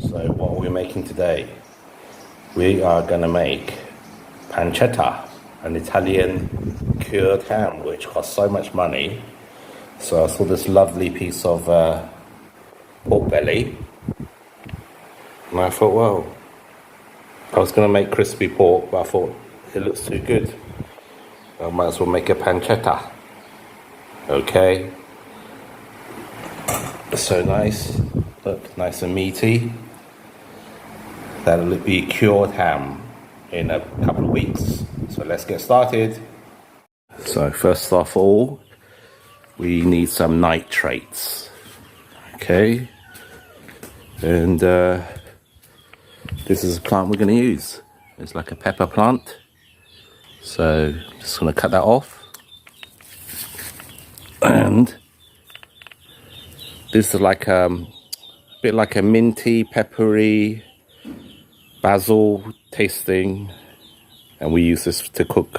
So what are we making today? We are gonna make pancetta, an Italian cured ham, which costs so much money. So I saw this lovely piece of pork belly, and I thought, well, I was gonna make crispy pork, but I thought it looks too good. I might as well make a pancetta. Okay. So nice, look, nice and meaty. That'll be cured ham in a couple of weeks. So let's get started. So first of all, we need some nitrates. Okay. And this is a plant we're going to use. It's like a pepper plant. So just going to cut that off. And this is like a bit like a minty, peppery, basil tasting, and we use this to cook,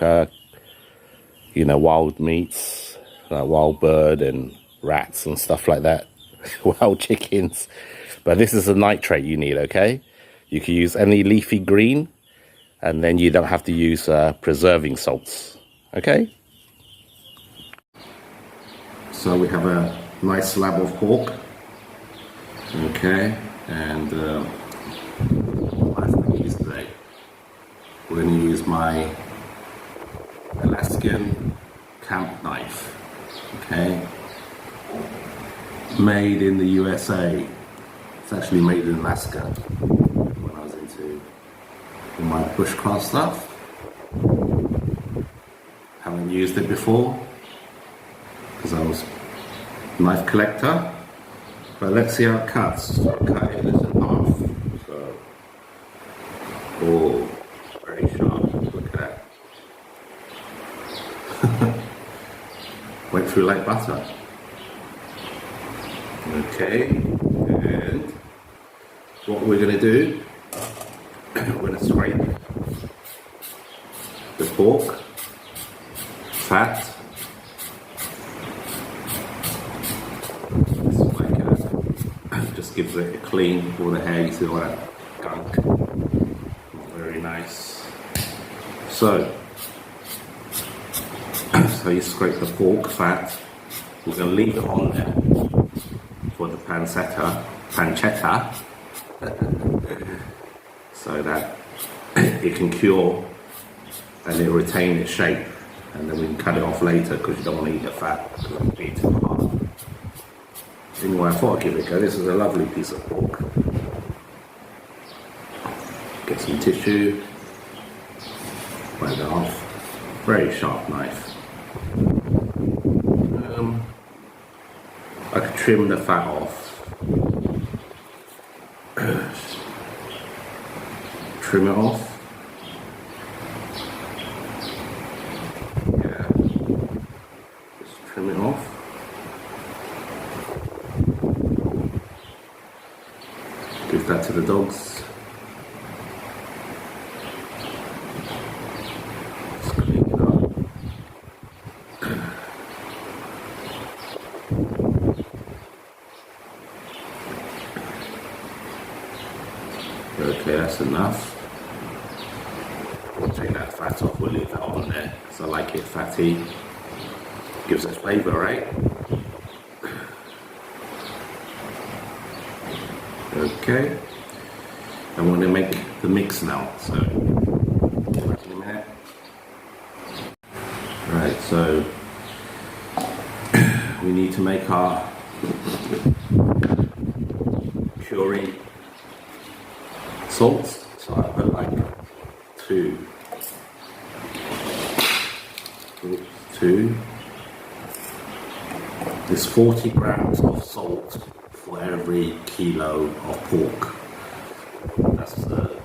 wild meats, like wild bird and rats and stuff like that, wild chickens. But this is a nitrate you need, okay? You can use any leafy green, and then you don't have to use preserving salts, okay? So we have a nice slab of pork, okay, and what I'm going to use today. We're going to use my Alaskan camp knife, okay, made in the USA. It's actually made in Alaska when I was into my bushcraft stuff. Haven't used it before because I was a knife collector, but let's see how it cuts. So I cut it in half. So, oh, very sharp. Look at that. Went through like butter. Okay, and what we're going to do, we're going to scrape the pork, fat. Just gives it a clean, all the hair, you see all that gunk. Very nice. So you scrape the pork fat. We're going to leave it on there for the pancetta, so that it can cure and it'll retain its shape, and then we can cut it off later because you don't want to eat the fat because it'll be too hard. Anyway, I thought I'd give it a go. This is a lovely piece of pork. Get some tissue, bite it off. Very sharp knife. I could trim the fat off. Trim it off. Yeah. Just trim it off. Give that to the dogs. Just clean it up. Okay, that's enough. We'll take that fat off, we'll leave that on there because I like it fatty. Gives it flavour, right? Okay, I'm going to make the mix now, so back in a minute. Right, so we need to make our curing salts, so I put like two. There's 40 grams of salt for every kilo of pork. That's the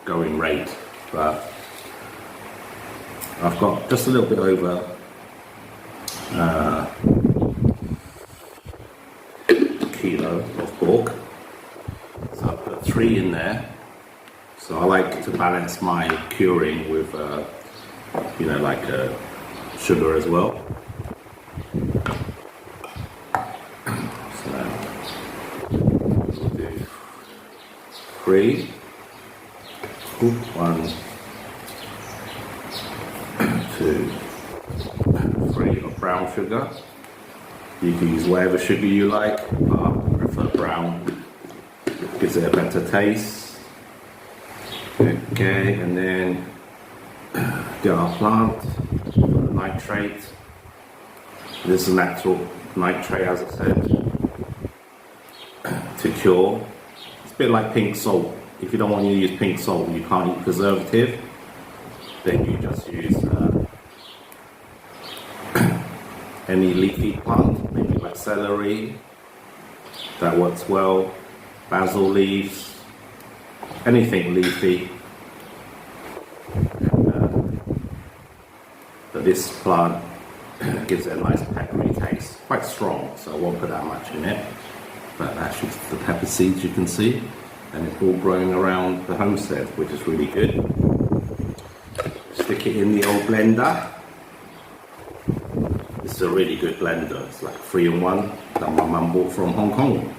going rate, but I've got just a little bit over a kilo of pork, so I put 3 in there. So I like to balance my curing with like sugar as well. So we'll do 3. 1, 2, 3 of brown sugar. You can use whatever sugar you like, but I prefer brown. It gives it a better taste. Okay, and then get our plant, nitrate. This is natural nitrate, as I said, to cure. It's a bit like pink salt. If you don't want to use pink salt, you can't use preservative, then you just use any leafy plant, maybe like celery, that works well, basil leaves, anything leafy. But this plant gives it a nice peppery taste, quite strong, so I won't put that much in it. But actually the pepper seeds you can see, and it's all growing around the homestead, which is really good. Stick it in the old blender. This is a really good blender. It's like 3-in-1 that my mum bought from Hong Kong.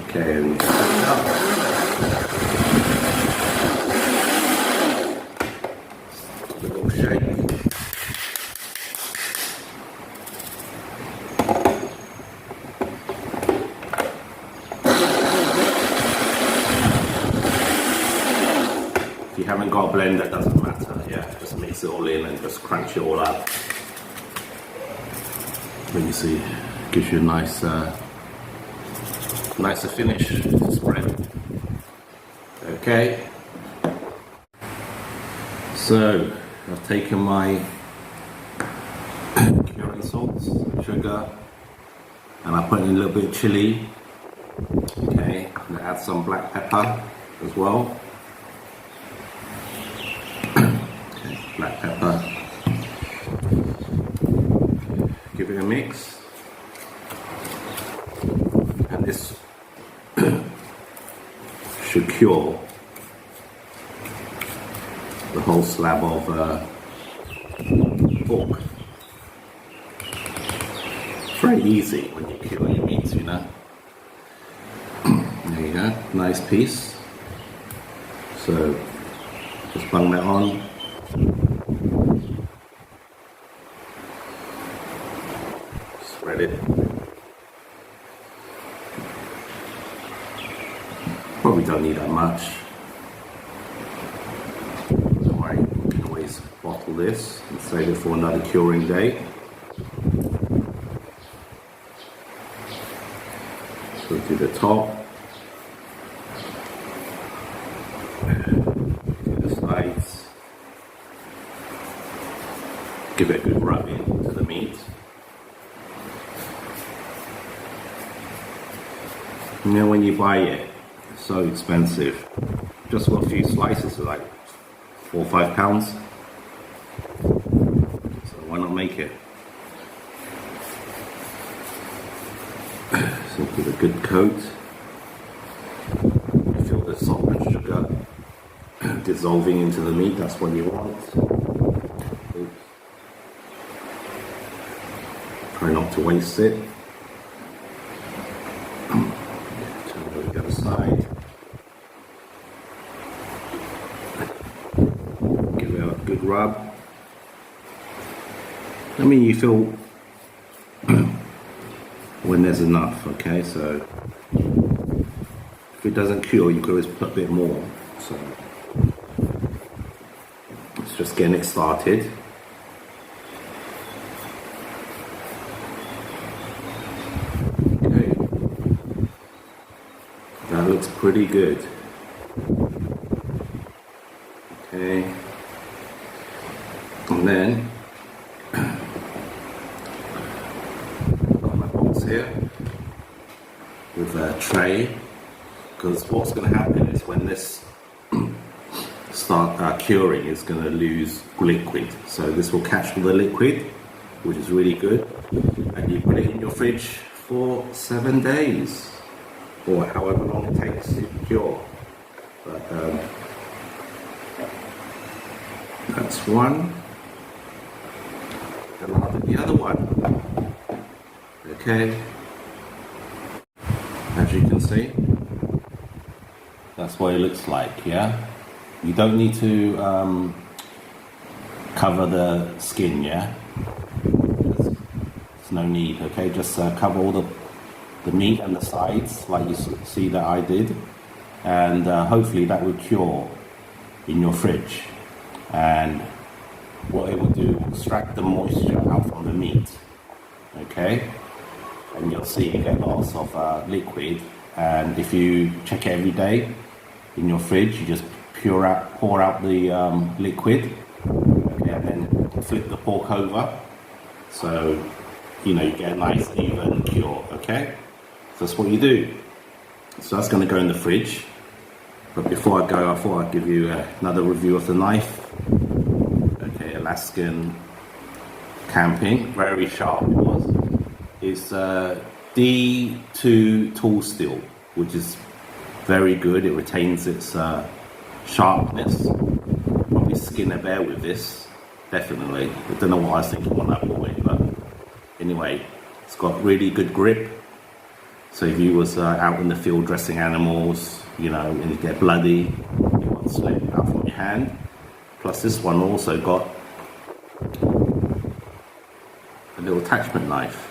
Okay, and set it up. A little shake. If you haven't got a blender, it doesn't matter, yeah, just mix it all in and just crunch it all up. But you see, it gives you a nice, nicer finish spread. Okay, so I've taken my curing salts, sugar, and I put in a little bit of chili. Okay, I'm gonna add some black pepper as well. Black pepper. Give it a mix. And this should cure the whole slab of pork. It's very easy when you cure your meats, you know. There you go, nice piece. So just bung that on. Spread it. Probably don't need that much. Don't worry, you can always bottle this and save it for another curing day. So do the top. Do the sides. Give it a good rub into the meat. You know, when you buy it, it's so expensive. Just for a few slices are like £4 or £5. So why not make it? So give a good coat. Feel the salt and sugar dissolving into the meat. That's what you want. Oops. Try not to waste it. The other side. Give it a good rub. I mean, you feel when there's enough, okay? So if it doesn't cure, you could always put a bit more. So it's just getting it started. That looks pretty good. Okay. And then got my box here with a tray, because what's going to happen is when this start curing, it's going to lose liquid. So this will catch all the liquid, which is really good. And you put it in your fridge for 7 days. Or however long it takes to cure. But that's one. And I'll do the other one. Okay. As you can see, That's what it looks like, yeah? You don't need to cover the skin, yeah? There's no need, okay? Just cover all the meat and the sides, like you see that I did. And hopefully that will cure in your fridge. And what it will do will extract the moisture out from the meat, okay? And you'll see you get lots of liquid. And if you check it every day in your fridge, you just pour out the liquid, okay, and then flip the pork over, so you get a nice even cure, okay? So that's what you do. So that's going to go in the fridge. But before I go, I thought I'd give you another review of the knife. Okay, Alaskan camping, very sharp it was. It's D2 tool steel, which is very good. It retains its sharpness. Probably skin a bear with this, definitely. I don't know what I was thinking when I bought it, but anyway, it's got really good grip. So if you was out in the field dressing animals, and you get bloody, it won't slip out from your hand. Plus this one also got a little attachment knife,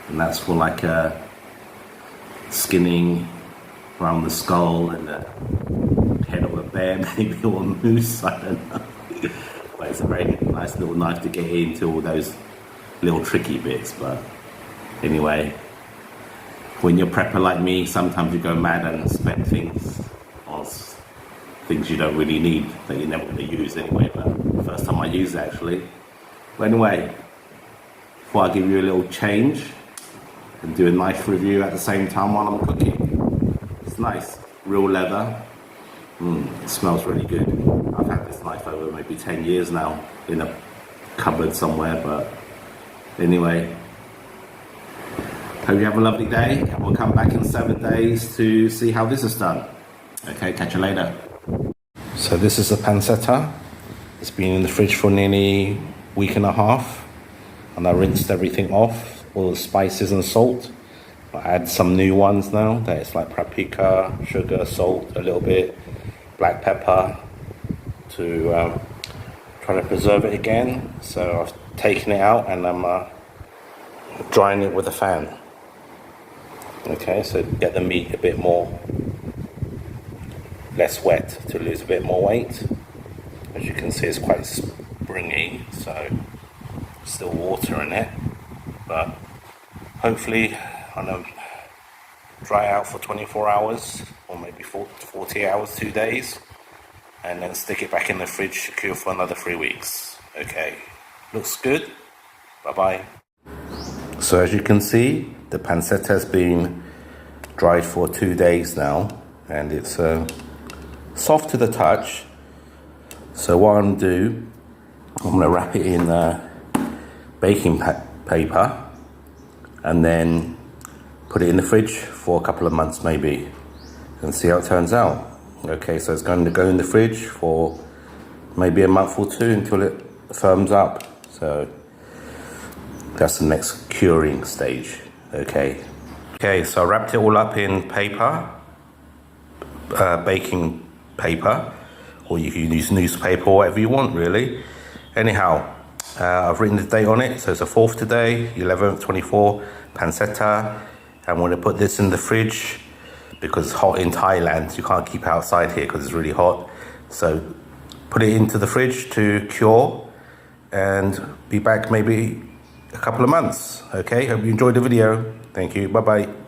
and that's for like skinning around the skull and the head of a bear, maybe, or a moose, I don't know. But it's a very nice little knife to get into all those little tricky bits. But anyway, when you're a prepper like me, sometimes you go mad and spend things on things you don't really need, that you're never going to use anyway. But the first time I used it, actually. But anyway, before I give you a little change and do a knife review at the same time while I'm cooking. It's nice, real leather. It smells really good. I've had this knife over maybe 10 years now in a cupboard somewhere, but anyway. Hope you have a lovely day, and we'll come back in 7 days to see how this is done. Okay, catch you later. So this is a pancetta. It's been in the fridge for nearly a week and a half, and I rinsed everything off, all the spices and salt. I add some new ones now. That is like paprika, sugar, salt, a little bit, black pepper, to try to preserve it again. So I've taken it out and I'm drying it with a fan. Okay, so get the meat a bit less wet, to lose a bit more weight. As you can see, it's quite springy, so still water in it, but hopefully I'm gonna dry out for 24 hours or maybe 40 hours, 2 days, and then stick it back in the fridge to cure for another 3 weeks. Okay, looks good. Bye bye. So as you can see, the pancetta has been dried for 2 days now, and it's soft to the touch. So what I'm going to do, I'm going to wrap it in baking paper and then put it in the fridge for a couple of months maybe, and see how it turns out. Okay, so it's going to go in the fridge for maybe a month or 2 until it firms up. So that's the next curing stage. Okay, so I wrapped it all up in paper, baking paper, or you can use newspaper or whatever you want, really. Anyhow, I've written the date on it, so it's the 4th today, 11th, 24, pancetta. I'm going to put this in the fridge because it's hot in Thailand. You can't keep it outside here because it's really hot. So put it into the fridge to cure and be back maybe a couple of months. Okay, hope you enjoyed the video. Thank you. Bye bye.